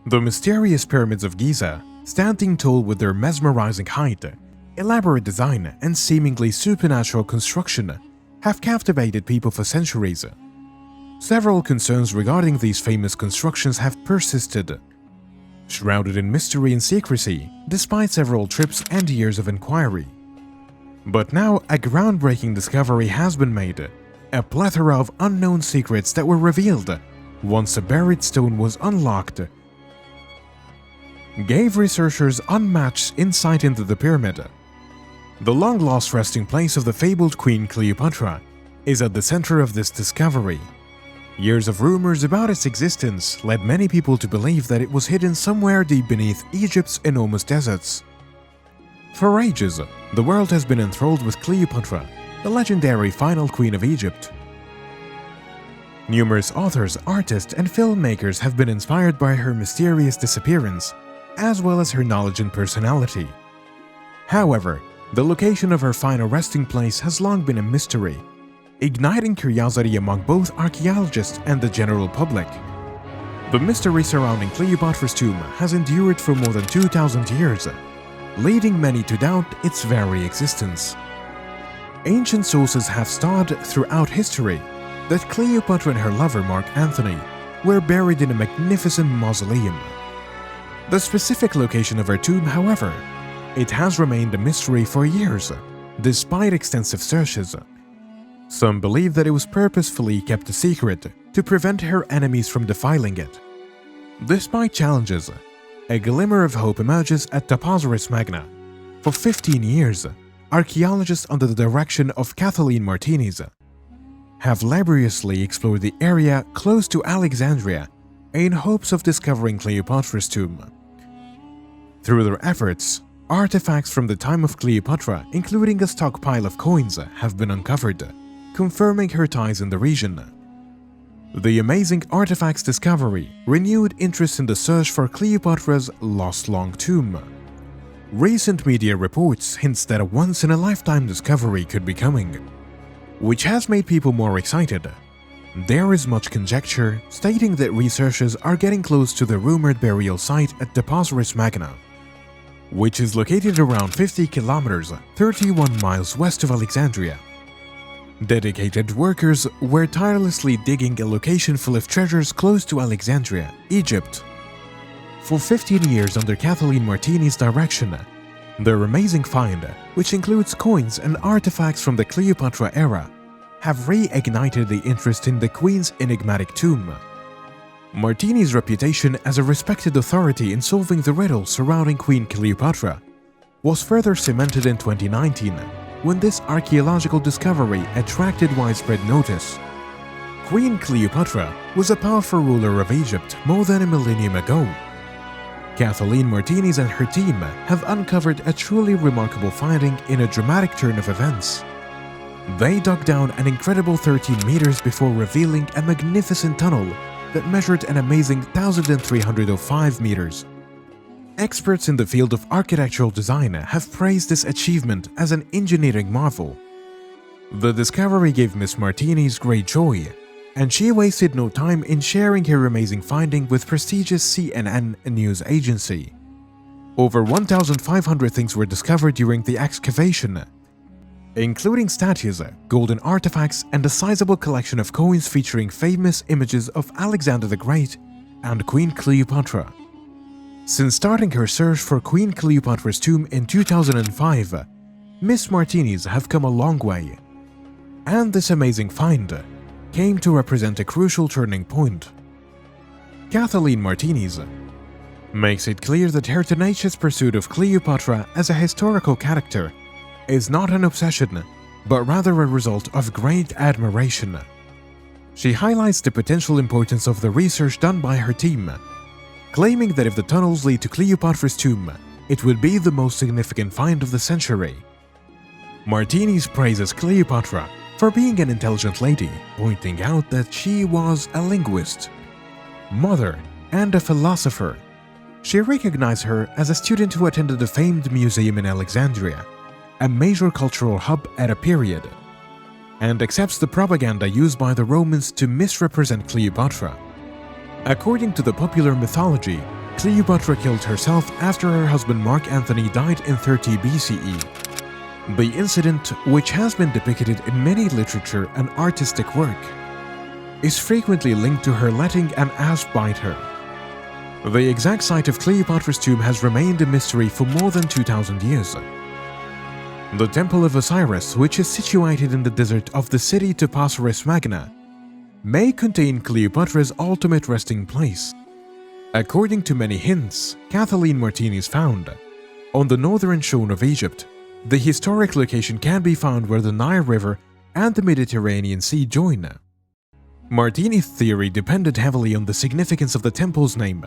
The mysterious pyramids of Giza, standing tall with their mesmerizing height, elaborate design, and seemingly supernatural construction, have captivated people for centuries. Several concerns regarding these famous constructions have persisted, shrouded in mystery and secrecy, despite several trips and years of inquiry. But now a groundbreaking discovery has been made, a plethora of unknown secrets that were revealed once a buried stone was unlocked, gave researchers unmatched insight into the pyramid. The long-lost resting place of the fabled Queen Cleopatra is at the center of this discovery. Years of rumors about its existence led many people to believe that it was hidden somewhere deep beneath Egypt's enormous deserts. For ages, the world has been enthralled with Cleopatra, the legendary final queen of Egypt. Numerous authors, artists, and filmmakers have been inspired by her mysterious disappearance, as well as her knowledge and personality. However, the location of her final resting place has long been a mystery, igniting curiosity among both archaeologists and the general public. The mystery surrounding Cleopatra's tomb has endured for more than 2,000 years, leading many to doubt its very existence. Ancient sources have stated throughout history that Cleopatra and her lover Mark Antony were buried in a magnificent mausoleum. The specific location of her tomb, however, it has remained a mystery for years, despite extensive searches. Some believe that it was purposefully kept a secret to prevent her enemies from defiling it. Despite challenges, a glimmer of hope emerges at Taposiris Magna. For 15 years, archaeologists under the direction of Kathleen Martinez have laboriously explored the area close to Alexandria in hopes of discovering Cleopatra's tomb. Through their efforts, artifacts from the time of Cleopatra, including a stockpile of coins, have been uncovered, confirming her ties in the region. The amazing artifacts discovery renewed interest in the search for Cleopatra's lost long tomb. Recent media reports hints that a once-in-a-lifetime discovery could be coming, which has made people more excited. There is much conjecture stating that researchers are getting close to the rumored burial site at Taposiris Magna, which is located around 50 kilometers, 31 miles west of Alexandria. Dedicated workers were tirelessly digging a location full of treasures close to Alexandria, Egypt. For 15 years under Kathleen Martinez's direction, their amazing find, which includes coins and artifacts from the Cleopatra era, have reignited the interest in the Queen's enigmatic tomb. Martinez's reputation as a respected authority in solving the riddle surrounding Queen Cleopatra was further cemented in 2019 when this archaeological discovery attracted widespread notice. Queen Cleopatra was a powerful ruler of Egypt more than a millennium ago. Kathleen Martinez and her team have uncovered a truly remarkable finding in a dramatic turn of events. They dug down an incredible 13 meters before revealing a magnificent tunnel that measured an amazing 1,305 meters. Experts in the field of architectural design have praised this achievement as an engineering marvel. The discovery gave Miss Martinez great joy, and she wasted no time in sharing her amazing finding with prestigious CNN news agency. Over 1,500 things were discovered during the excavation, including statues, golden artifacts, and a sizable collection of coins featuring famous images of Alexander the Great and Queen Cleopatra. Since starting her search for Queen Cleopatra's tomb in 2005, Miss Martinez have come a long way, and this amazing find came to represent a crucial turning point. Kathleen Martinez makes it clear that her tenacious pursuit of Cleopatra as a historical character is not an obsession, but rather a result of great admiration. She highlights the potential importance of the research done by her team, claiming that if the tunnels lead to Cleopatra's tomb, it would be the most significant find of the century. Martinez praises Cleopatra for being an intelligent lady, pointing out that she was a linguist, mother, and a philosopher. She recognized her as a student who attended the famed museum in Alexandria, a major cultural hub at a period, and accepts the propaganda used by the Romans to misrepresent Cleopatra. According to the popular mythology, Cleopatra killed herself after her husband Mark Antony died in 30 BCE. The incident, which has been depicted in many literature and artistic work, is frequently linked to her letting an asp bite her. The exact site of Cleopatra's tomb has remained a mystery for more than 2,000 years. The Temple of Osiris, which is situated in the desert of the city Taposiris Magna, may contain Cleopatra's ultimate resting place. According to many hints Kathleen Martini's found, on the northern shore of Egypt, the historic location can be found where the Nile River and the Mediterranean Sea join. Martini's theory depended heavily on the significance of the temple's name.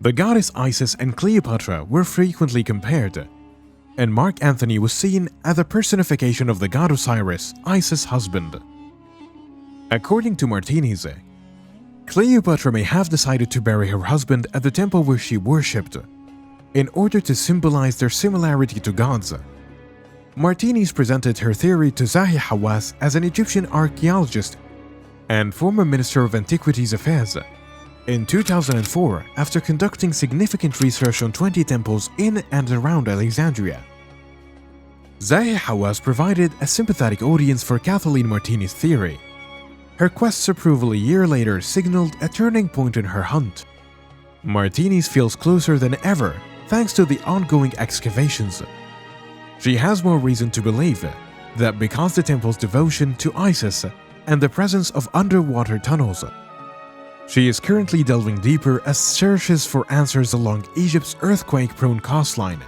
The goddess Isis and Cleopatra were frequently compared, and Mark Antony was seen as the personification of the god Osiris, Isis' husband. According to Martini's, Cleopatra may have decided to bury her husband at the temple where she worshipped, in order to symbolize their similarity to gods. Martini's presented her theory to Zahi Hawass as an Egyptian archaeologist and former Minister of Antiquities Affairs. In 2004, after conducting significant research on 20 temples in and around Alexandria, Zahi Hawass provided a sympathetic audience for Kathleen Martini's theory. Her quest's approval a year later signaled a turning point in her hunt. Martini's feels closer than ever thanks to the ongoing excavations. She has more reason to believe that because the temple's devotion to Isis and the presence of underwater tunnels, she is currently delving deeper as searches for answers along Egypt's earthquake-prone coastline.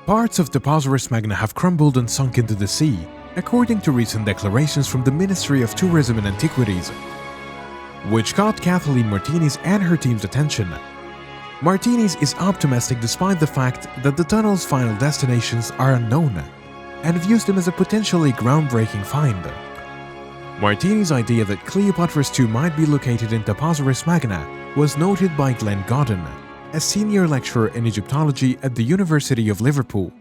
Parts of Taposiris Magna have crumbled and sunk into the sea, according to recent declarations from the Ministry of Tourism and Antiquities, which caught Kathleen Martini's and her team's attention. Martini's is optimistic despite the fact that the tunnel's final destinations are unknown, and views them as a potentially groundbreaking find. Martini's idea that Cleopatra's tomb might be located in Taposiris Magna was noted by Glenn Godden, a senior lecturer in Egyptology at the University of Liverpool,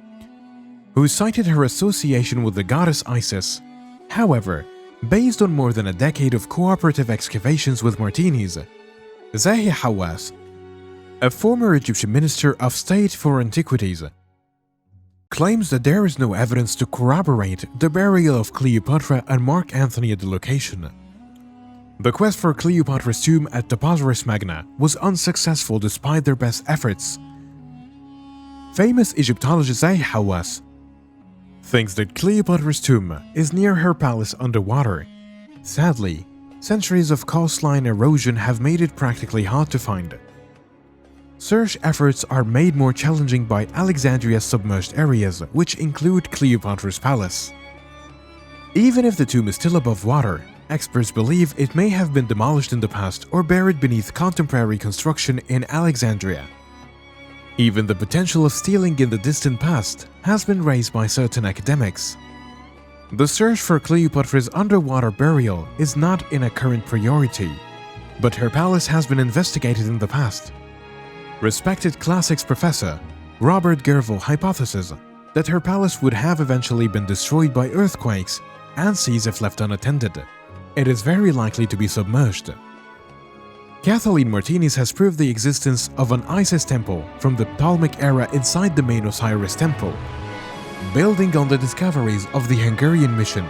who cited her association with the goddess Isis. However, based on more than a decade of cooperative excavations with Martini's, Zahi Hawass, a former Egyptian Minister of State for Antiquities, claims that there is no evidence to corroborate the burial of Cleopatra and Mark Antony at the location. The quest for Cleopatra's tomb at Taposiris Magna was unsuccessful despite their best efforts. Famous Egyptologist Zahi Hawass thinks that Cleopatra's tomb is near her palace underwater. Sadly, centuries of coastline erosion have made it practically hard to find. Search efforts are made more challenging by Alexandria's submerged areas, which include Cleopatra's palace. Even if the tomb is still above water, experts believe it may have been demolished in the past or buried beneath contemporary construction in Alexandria. Even the potential of stealing in the distant past has been raised by certain academics. The search for Cleopatra's underwater burial is not in a current priority, but her palace has been investigated in the past. Respected classics professor Robert Gervil hypothesizes that her palace would have eventually been destroyed by earthquakes and seas if left unattended. It is very likely to be submerged. Kathleen Martini's has proved the existence of an Isis temple from the Ptolemaic era inside the main Osiris temple, building on the discoveries of the Hungarian mission.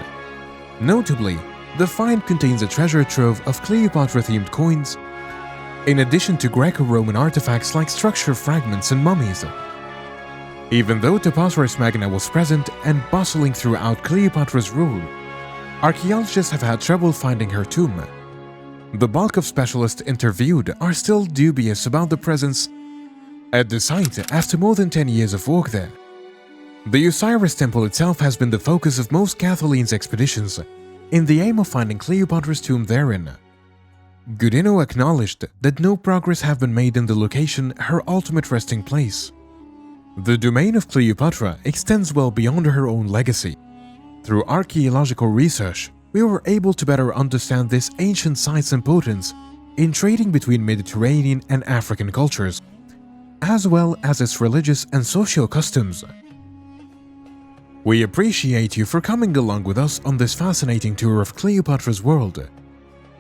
Notably, the find contains a treasure trove of Cleopatra-themed coins, in addition to Greco-Roman artifacts like structure fragments and mummies. Even though Taposiris Magna was present and bustling throughout Cleopatra's rule, archaeologists have had trouble finding her tomb. The bulk of specialists interviewed are still dubious about the presence at the site after more than 10 years of work there. The Osiris temple itself has been the focus of most Kathleen's expeditions, in the aim of finding Cleopatra's tomb therein. Goodenough acknowledged that no progress have been made in the location, her ultimate resting place. The domain of Cleopatra extends well beyond her own legacy. Through archaeological research, we were able to better understand this ancient site's importance in trading between Mediterranean and African cultures, as well as its religious and social customs. We appreciate you for coming along with us on this fascinating tour of Cleopatra's world.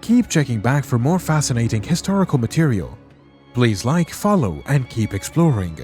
Keep checking back for more fascinating historical material. Please like, follow, and keep exploring.